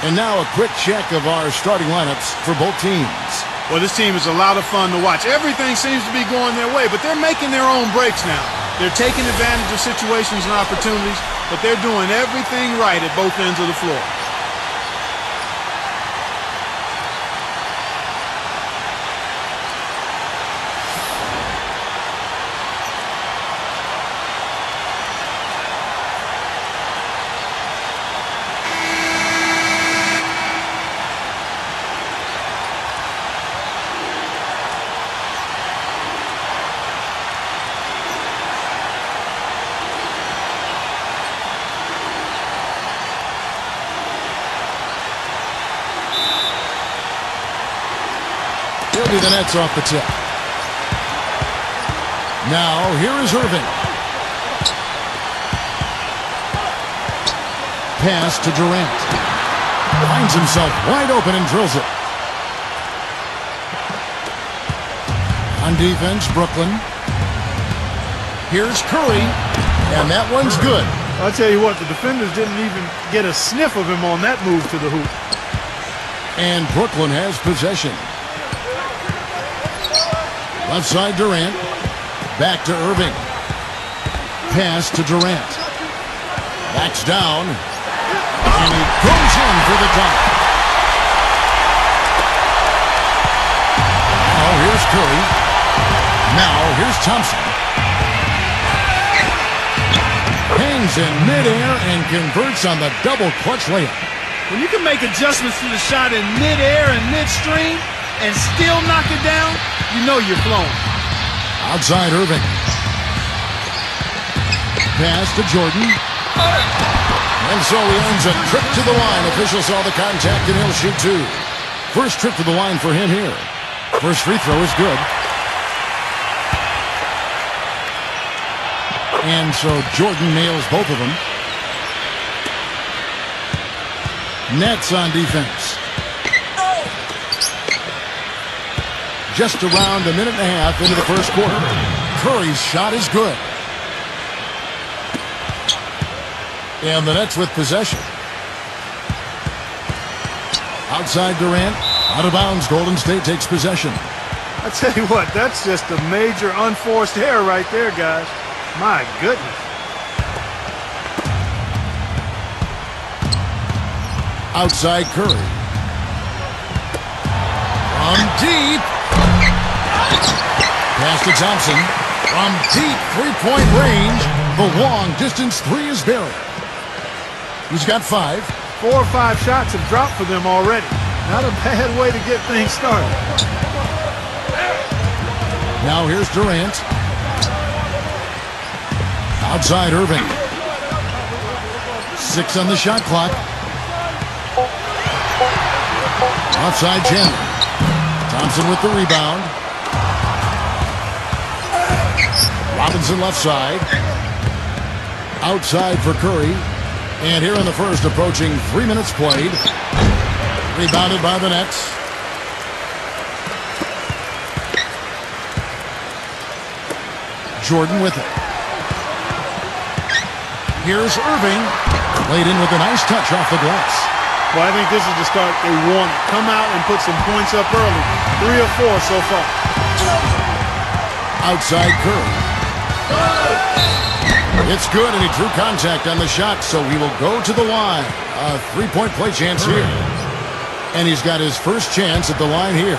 And now a quick check of our starting lineups for both teams. Well, this team is a lot of fun to watch. Everything seems to be going their way, but they're making their own breaks now. They're taking advantage of situations and opportunities, but they're doing everything right at both ends of the floor. He'll be the Nets off the tip. Now, here is Irving. Pass to Durant. Finds himself wide open and drills it. On defense, Brooklyn. Here's Curry, and that one's good. I'll tell you what, the defenders didn't even get a sniff of him on that move to the hoop. And Brooklyn has possession. Left side, Durant. Back to Irving. Pass to Durant. Backs down. And he goes in for the dunk. Now here's Curry. Now here's Thompson. Hangs in midair and converts on the double clutch layup. When you can make adjustments to the shot in midair and midstream and still knock it down, you know you're flowing. Outside Irving. Pass to Jordan. And so he earns a trip to the line. Officials saw the contact and he'll shoot two. First trip to the line for him here. First free throw is good. And so Jordan nails both of them. Nets on defense. Just around a minute and a half into the first quarter. Curry's shot is good. And the Nets with possession. Outside Durant. Out of bounds. Golden State takes possession. I tell you what, that's just a major unforced error right there, guys. My goodness. Outside Curry. From deep. Pass to Thompson. From deep three-point range, the long-distance three is buried. He's got 5. 4 or 5 shots have dropped for them already. Not a bad way to get things started. Now here's Durant. Outside Irving. 6 on the shot clock. Outside Chandler. Thompson with the rebound. Robinson left side. Outside for Curry. And here in the first, approaching 3 minutes played. Rebounded by the Nets. Jordan with it. Here's Irving. Laid in with a nice touch off the glass. Well, I think this is the start they want. Come out and put some points up early. 3 or 4 so far. Outside Curry. It's good, and he drew contact on the shot, so he will go to the line. A 3-point play chance here. And he's got his first chance at the line here.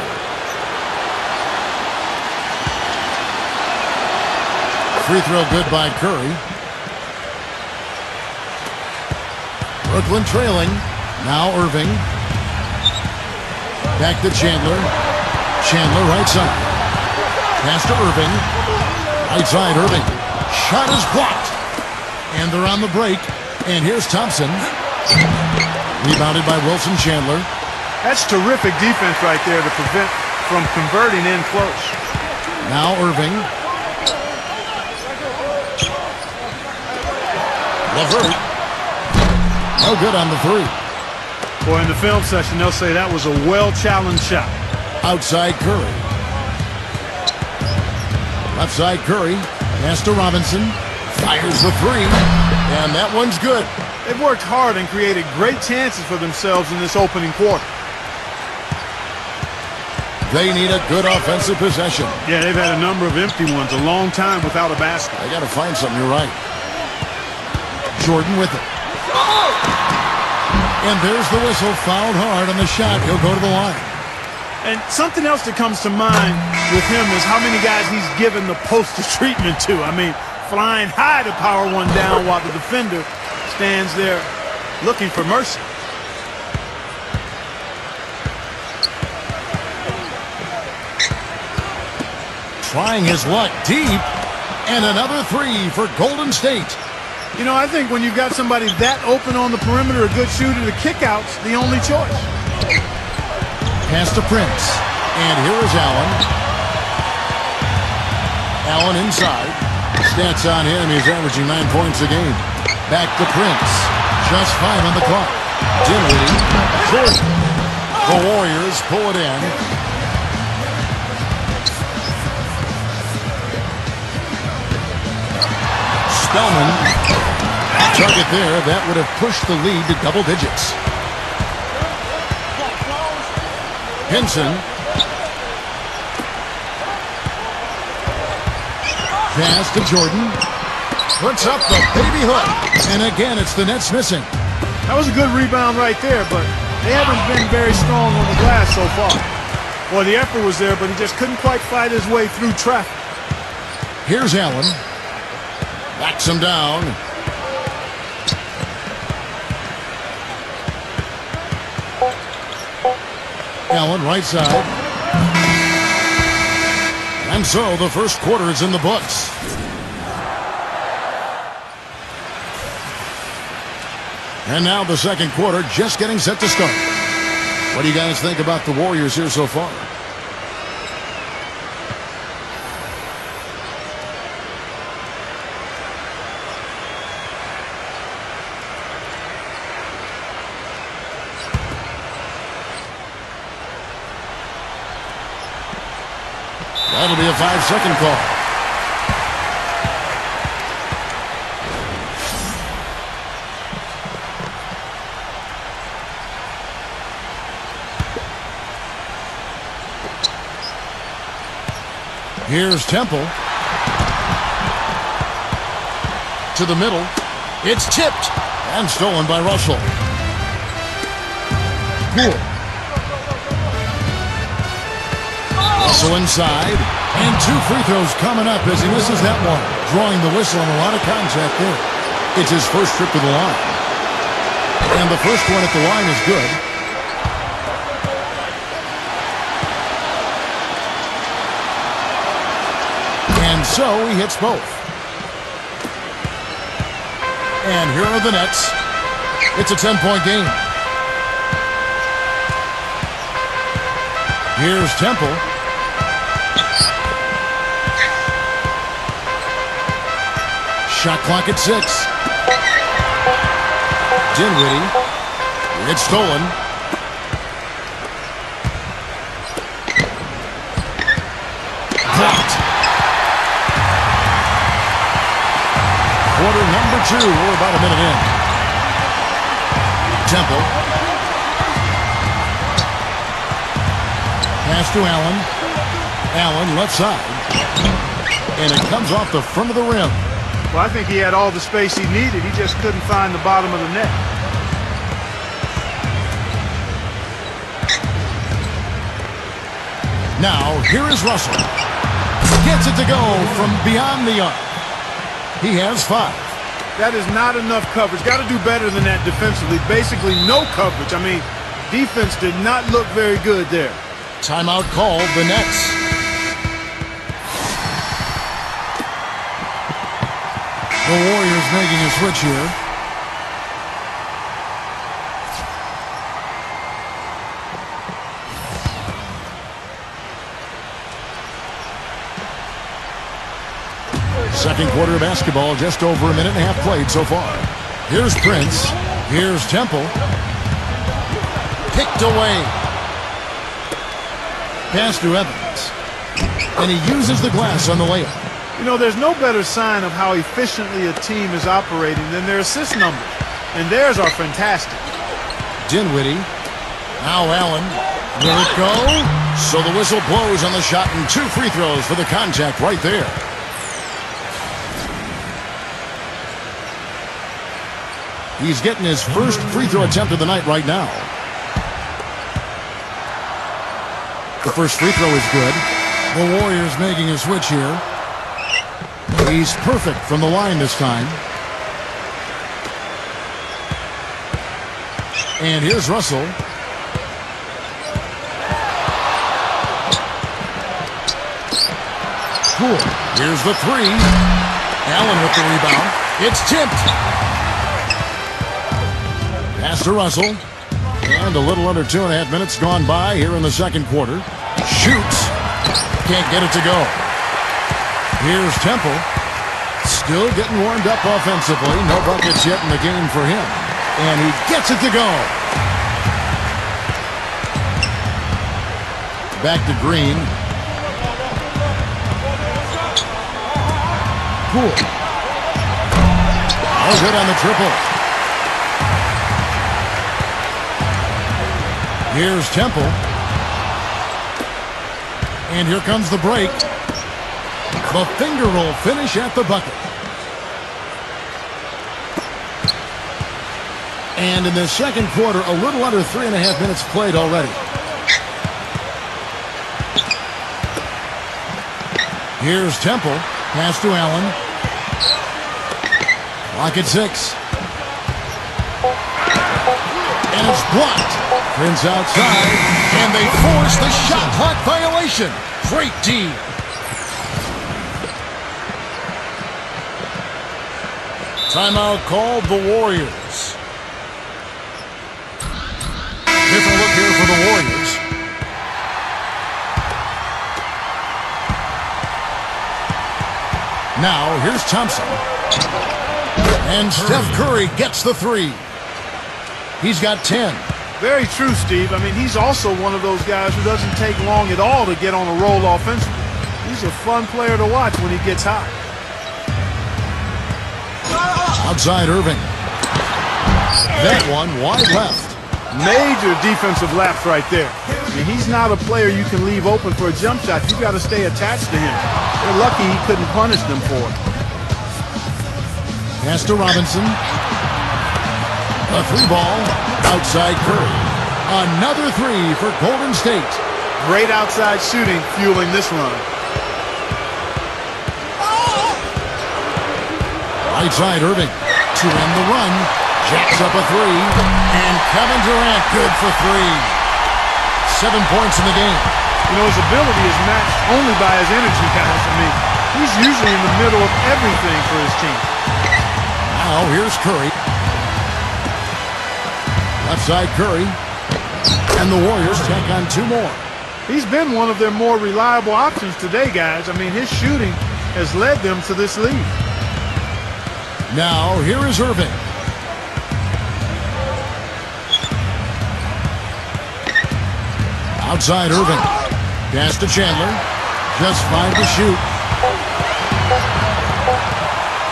Free throw good by Curry. Brooklyn trailing. Now Irving. Back to Chandler. Chandler right side. Pass to Irving. Right side Irving. Shot is blocked. And they're on the break. And here's Thompson. Rebounded by Wilson Chandler. That's terrific defense right there to prevent from converting in close. Now Irving. LeVert. No good on the 3. Boy, in the film session, they'll say that was a well-challenged shot. Outside Curry. Left side Curry. Pass to Robinson. Fires the 3. And that one's good. They've worked hard and created great chances for themselves in this opening quarter. They need a good offensive possession. Yeah, they've had a number of empty ones, a long time without a basket. They got to find something, you're right. Jordan with it. And there's the whistle, fouled hard on the shot. He'll go to the line. And something else that comes to mind with him is how many guys he's given the poster treatment to. I mean, flying high to power one down while the defender stands there looking for mercy. Trying his luck deep, and another three for Golden State. You know, I think when you've got somebody that open on the perimeter, a good shooter, the kick-out's the only choice. Pass to Prince, and here is Allen. Allen inside. Stats on him, he's averaging 9 points a game. Back to Prince. Just 5 on the clock. Dinwiddie, Jordan. The Warriors pull it in. Spellman, target there, that would have pushed the lead to double digits. Henson. Pass to Jordan. Puts up the baby hook. And again, it's the Nets missing. That was a good rebound right there, but they haven't been very strong on the glass so far. Well, the effort was there, but he just couldn't quite fight his way through traffic. Here's Allen. Backs him down. Allen, right side. And so the first quarter is in the books. And now the second quarter just getting set to start. What do you guys think about the Warriors here so far? That'll be a 5-second call. Here's Temple. To the middle. It's tipped and stolen by Russell. Poole. Russell inside. And 2 free throws coming up as he misses that one. Drawing the whistle and a lot of contact there. It's his first trip to the line. And the first one at the line is good. And so he hits both. And here are the Nets. It's a 10-point game. Here's Temple. Shot clock at 6. Dinwiddie. It's stolen. Blocked. Quarter number 2. We're about a minute in. Temple. Pass to Allen. Allen left side. And it comes off the front of the rim. Well, I think he had all the space he needed. He just couldn't find the bottom of the net. Now, here is Russell. Gets it to go from beyond the arc. He has 5. That is not enough coverage. Got to do better than that defensively. Basically, no coverage. I mean, defense did not look very good there. Timeout called, the Nets. The Warriors making a switch here. Second quarter of basketball, just over a minute and a half played so far. Here's Prince. Here's Temple. Picked away. Pass to Evans. And he uses the glass on the layup. You know, there's no better sign of how efficiently a team is operating than their assist numbers. and theirs are fantastic. Dinwiddie. Now Allen. Will it go? So the whistle blows on the shot and 2 free throws for the contact right there. He's getting his first free throw attempt of the night right now. The first free throw is good. The Warriors making a switch here. He's perfect from the line this time. And here's Russell. Cool. Here's the 3. Allen with the rebound. It's tipped. Pass to Russell. And a little under 2.5 minutes gone by here in the second quarter. Shoots. Can't get it to go. Here's Temple. Still getting warmed up offensively. No buckets yet in the game for him. And he gets it to go. Back to Green. Cool. Oh, good on the triple. Here's Temple. And here comes the break. The finger roll finish at the bucket. And in the second quarter, a little under 3.5 minutes played already. Here's Temple. Pass to Allen. Clock at 6. And it's blocked. Prince outside. And they force the shot clock violation. Great D. Timeout called the Warriors. Different look here for the Warriors. Now, here's Thompson. And Steph Curry gets the 3. He's got 10. Very true, Steve. I mean, he's also one of those guys who doesn't take long at all to get on a roll offensively. He's a fun player to watch when he gets hot. Outside Irving. That one wide left. Major defensive lapse right there. I mean, he's not a player you can leave open for a jump shot. You got to stay attached to him. They're lucky he couldn't punish them for it. Pass to Robinson. A 3-ball. Outside Curry. Another 3 for Golden State. Great outside shooting fueling this run. Right side Irving. To end the run. Jacks up a 3. And Kevin Durant good for 3. 7 points in the game. You know, his ability is matched only by his energy, guys. I mean, he's usually in the middle of everything for his team. Now here's Curry. Left side Curry. And the Warriors take on 2 more. He's been one of their more reliable options today, guys. I mean, his shooting has led them to this lead. Now here is Irving. Outside Irving. Pass to Chandler. Just 5 to shoot.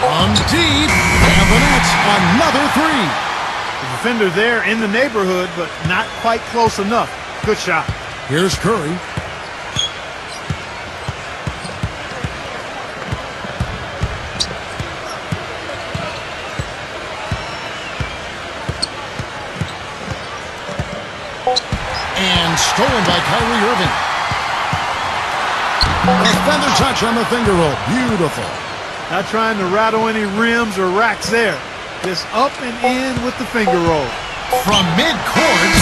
On deep. And the Nets another 3. The defender there in the neighborhood, but not quite close enough. Good shot. Here's Curry. And stolen by Kyrie Irving. A feather touch on the finger roll. Beautiful. Not trying to rattle any rims or racks there. Just up and in with the finger roll. From mid-court,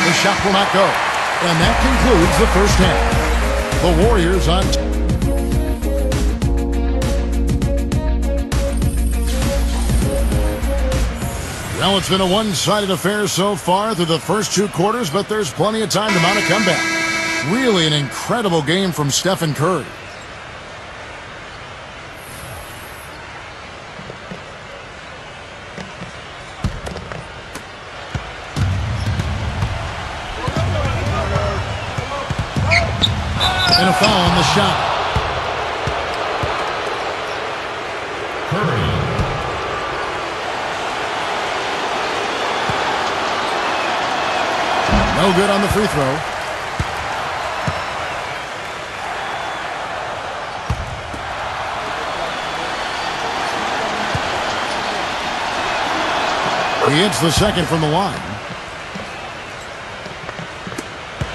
the shot will not go. And that concludes the first half. The Warriors on... Well, it's been a one-sided affair so far through the first 2 quarters, but there's plenty of time to mount a comeback. Really an incredible game from Stephen Curry. And a foul on the shot. Curry. No good on the free throw. He hits the second from the line.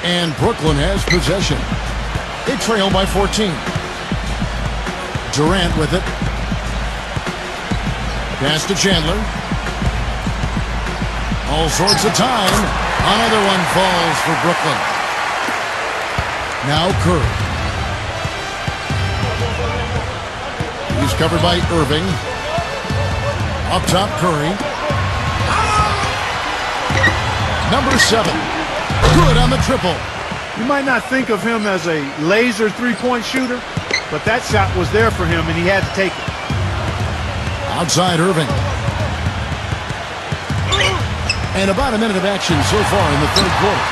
And Brooklyn has possession. They trail by 14. Durant with it. Pass to Chandler. All sorts of time. Another one falls for Brooklyn. Now Curry. He's covered by Irving. Up top, Curry. Number 7. Good on the triple. You might not think of him as a laser three-point shooter, but that shot was there for him, and he had to take it. Outside Irving. And about a minute of action so far in the third quarter.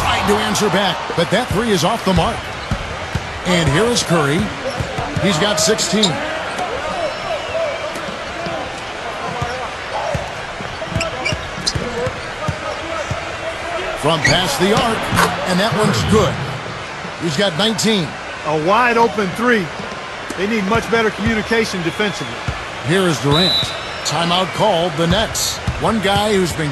Trying to answer back, but that three is off the mark. And here is Curry. He's got 16. From past the arc, and that one's good. He's got 19. A wide open three. They need much better communication defensively. Here is Durant. Timeout called, the Nets. One guy who's been...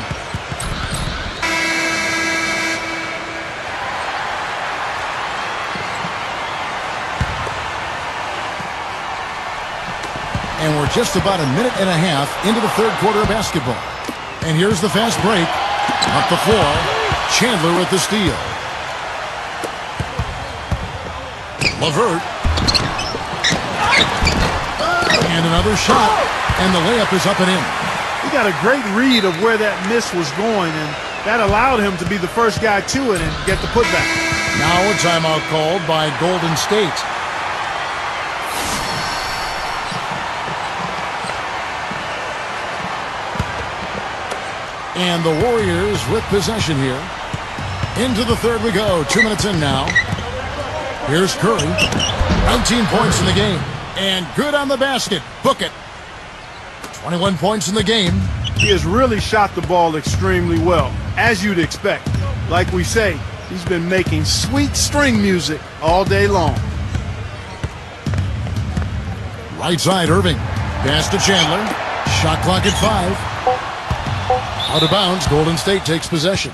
And we're just about a minute and a half into the third quarter of basketball. And here's the fast break. Up the floor. Chandler with the steal. LeVert. And another shot. And the layup is up and in. He got a great read of where that miss was going, and that allowed him to be the first guy to it and get the putback. Now a timeout called by Golden State. And the Warriors with possession here. Into the third we go. 2 minutes in now. Here's Curry. 19 points in the game. And good on the basket. Book it. 21 points in the game. He has really shot the ball extremely well, as you'd expect. Like we say, he's been making sweet string music all day long. Right side, Irving. Pass to Chandler. Shot clock at 5. Out of bounds, Golden State takes possession.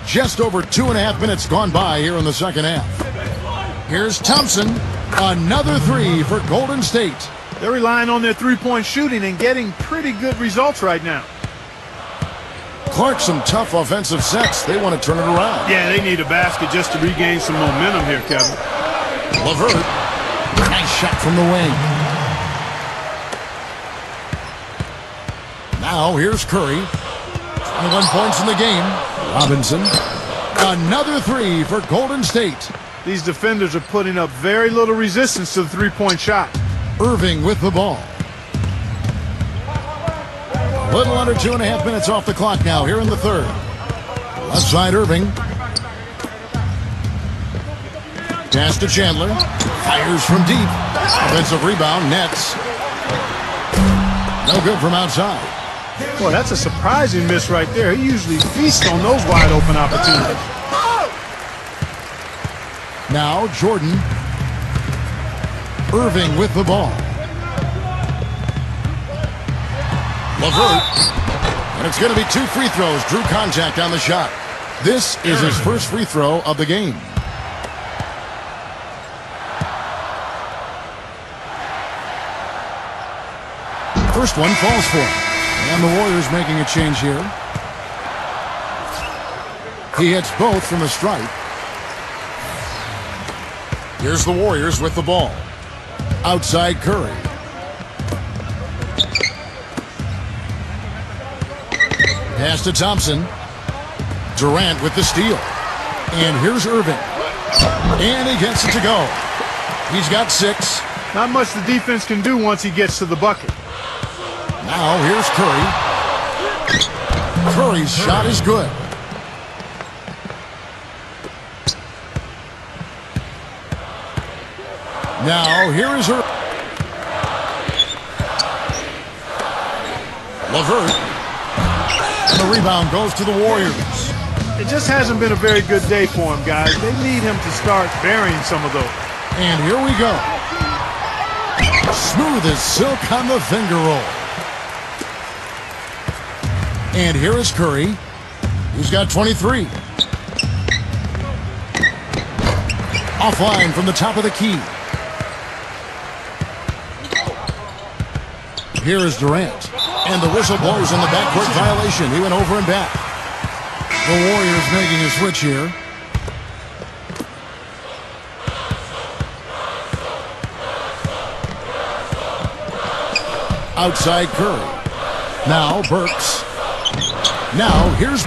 Just over 2.5 minutes gone by here in the second half. Here's Thompson. Another three for Golden State. They're relying on their three-point shooting and getting pretty good results right now. Clark, some tough offensive sets. They want to turn it around. Yeah, they need a basket just to regain some momentum here, Kevin. LeVert. Nice shot from the wing. Now here's Curry. 21 points in the game. Robinson. Another three for Golden State. These defenders are putting up very little resistance to the three-point shot. Irving with the ball. A little under 2.5 minutes off the clock now here in the third. Left side Irving. Pass to Chandler. Fires from deep. Offensive rebound, Nets. No good from outside. Boy, that's a surprising miss right there. He usually feasts on those wide open opportunities. Now Jordan. Irving with the ball. LeVert. And it's going to be 2 free throws. Drew contact on the shot. This is his first free throw of the game. First one falls for him. And the Warriors making a change here. He hits both from the stripe. Here's the Warriors with the ball. Outside Curry. Pass to Thompson. Durant with the steal. And here's Irving. And he gets it to go. He's got 6. Not much the defense can do once he gets to the bucket. Now here's Curry. Curry's shot is good. Now, here is her. LeVert. And the rebound goes to the Warriors. It just hasn't been a very good day for him, guys. They need him to start burying some of those. And here we go. Smooth as silk on the finger roll. And here is Curry, who's got 23. Offline from the top of the key. Here is Durant. And the whistle blows on the backcourt violation. He went over and back. The Warriors making a switch here. Outside Curry. Now Burks. Now here's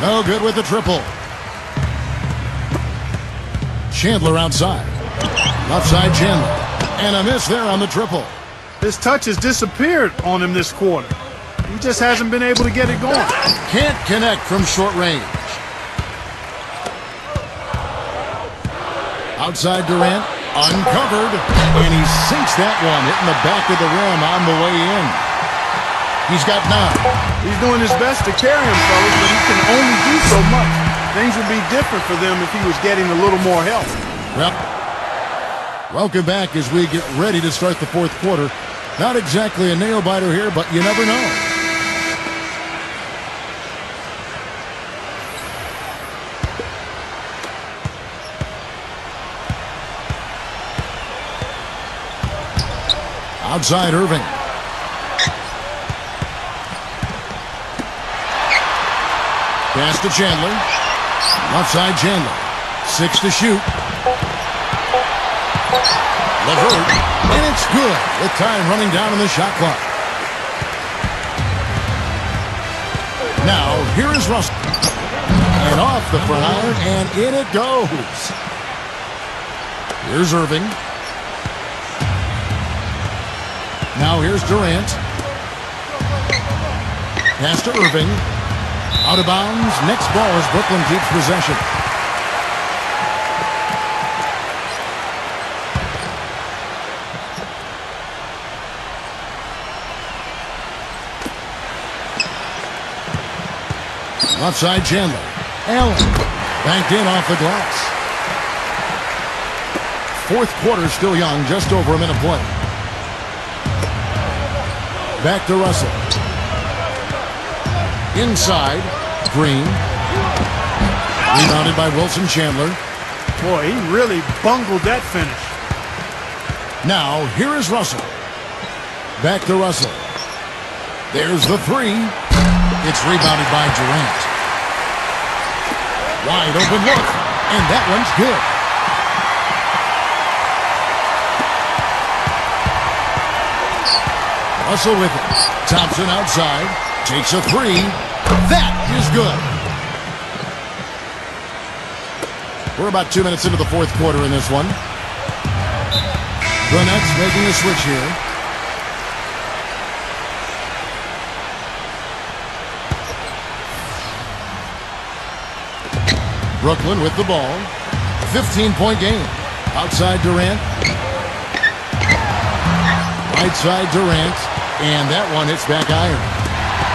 no good with the triple. Chandler outside. Left side Chandler. And a miss there on the triple. His touch has disappeared on him this quarter. He just hasn't been able to get it going. Can't connect from short range. Outside Durant. Uncovered. And he sinks that one, hitting the back of the rim on the way in. He's got 9. He's doing his best to carry him, fellas, but he can only do so much. Things would be different for them if he was getting a little more help. Well, welcome back as we get ready to start the fourth quarter. Not exactly a nail-biter here, but you never know. Outside Irving. Pass to Chandler. Left side Chandler. 6 to shoot. LeVert. And it's good with time running down on the shot clock. Now, here is Russell. And off the front iron, and in it goes. Here's Irving. Now here's Durant. Pass to Irving. Out of bounds. Next ball as Brooklyn keeps possession. Left side Chandler. Allen. Banked in off the glass. Fourth quarter still young. Just over a minute play. Back to Russell. Inside, Green. Rebounded by Wilson Chandler. Boy, he really bungled that finish. Now, here is Russell. Back to Russell. There's the 3. It's rebounded by Durant. Wide open look. And that one's good. Russell with it. Thompson outside. Takes a 3. That is good. We're about 2 minutes into the fourth quarter in this one. The Nets making a switch here. Brooklyn with the ball. 15-point game. Outside Durant. Right side Durant. And that one hits back iron.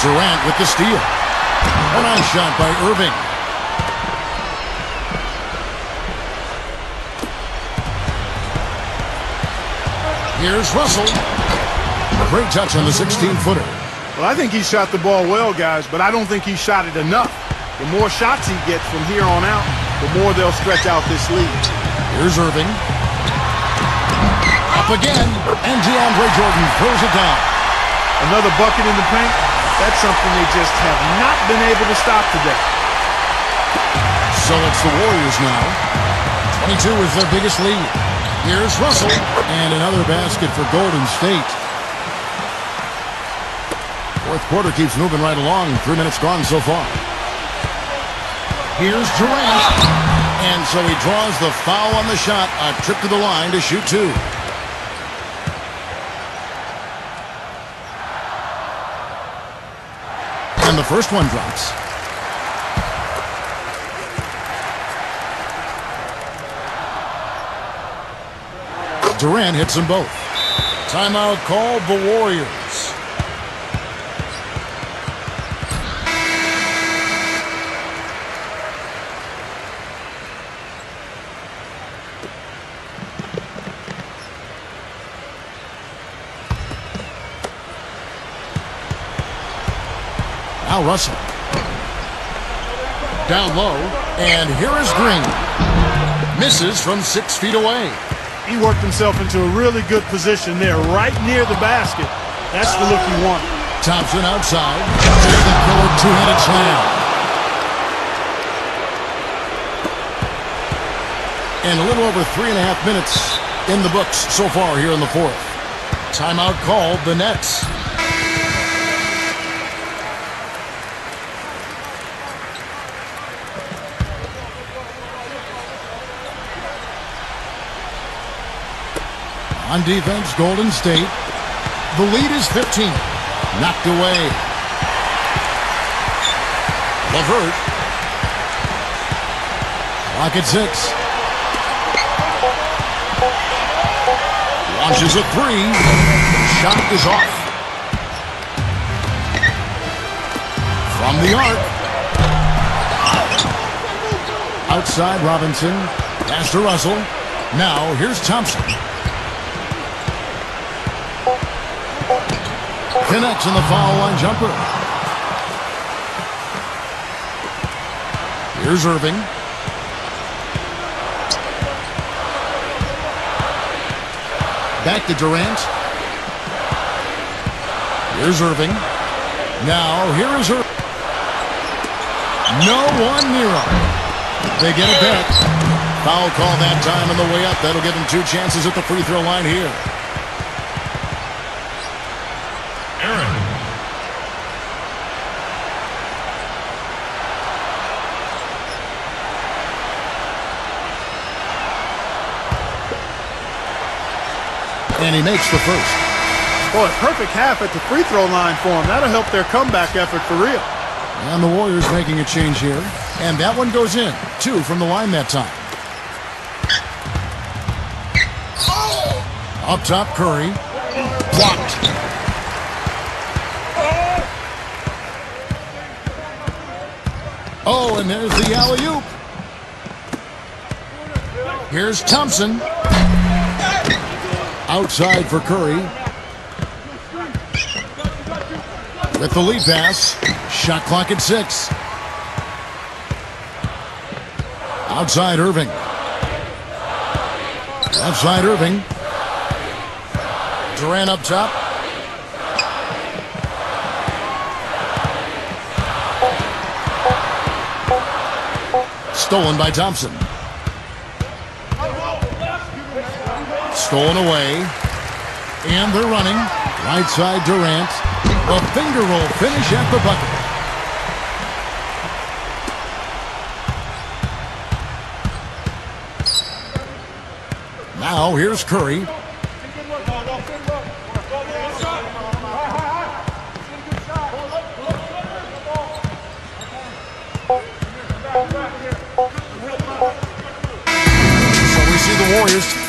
Durant with the steal. A nice shot by Irving. Here's Russell. Great touch on the 16-footer. Well, I think he shot the ball well, guys, but I don't think he shot it enough. The more shots he gets from here on out, the more they'll stretch out this lead. Here's Irving. Up again, and DeAndre Jordan throws it down. Another bucket in the paint. That's something they just have not been able to stop today. So it's the Warriors now. 22 is their biggest lead. Here's Russell, and another basket for Golden State. Fourth quarter keeps moving right along. 3 minutes gone so far. Here's Durant, and so he draws the foul on the shot. A trip to the line to shoot 2. And the first one drops. Durant hits them both. Timeout called the Warriors. Now Russell. Down low, and here is Green. Misses from 6 feet away. He worked himself into a really good position there, right near the basket. That's the look you want. Thompson outside. There's the killer two-handed slam. And a little over 3.5 minutes in the books so far here in the fourth. Timeout called the Nets. On defense, Golden State. The lead is 15. Knocked away. LeVert. Clock at 6. Launches a 3. Shot is off. From the arc. Outside Robinson. Pass to Russell. Now here's Thompson. Connects in the foul line jumper. Here's Irving. Back to Durant. Here's Irving. Now here is Irving. No one near him. They get it back. Foul call that time on the way up. That'll give them 2 chances at the free throw line here. And he makes the first. Boy, perfect half at the free throw line for him. That'll help their comeback effort for real. And the Warriors making a change here. And that one goes in. 2 from the line that time. Up top, Curry. Blocked. Oh, and there's the alley-oop. Here's Thompson. Outside for Curry. With the lead pass. Shot clock at 6. Outside Irving. Outside Irving. Durant up top. Stolen by Thompson. Stolen away. And they're running. Right side Durant. A finger roll finish at the bucket. Now here's Curry. So we see the Warriors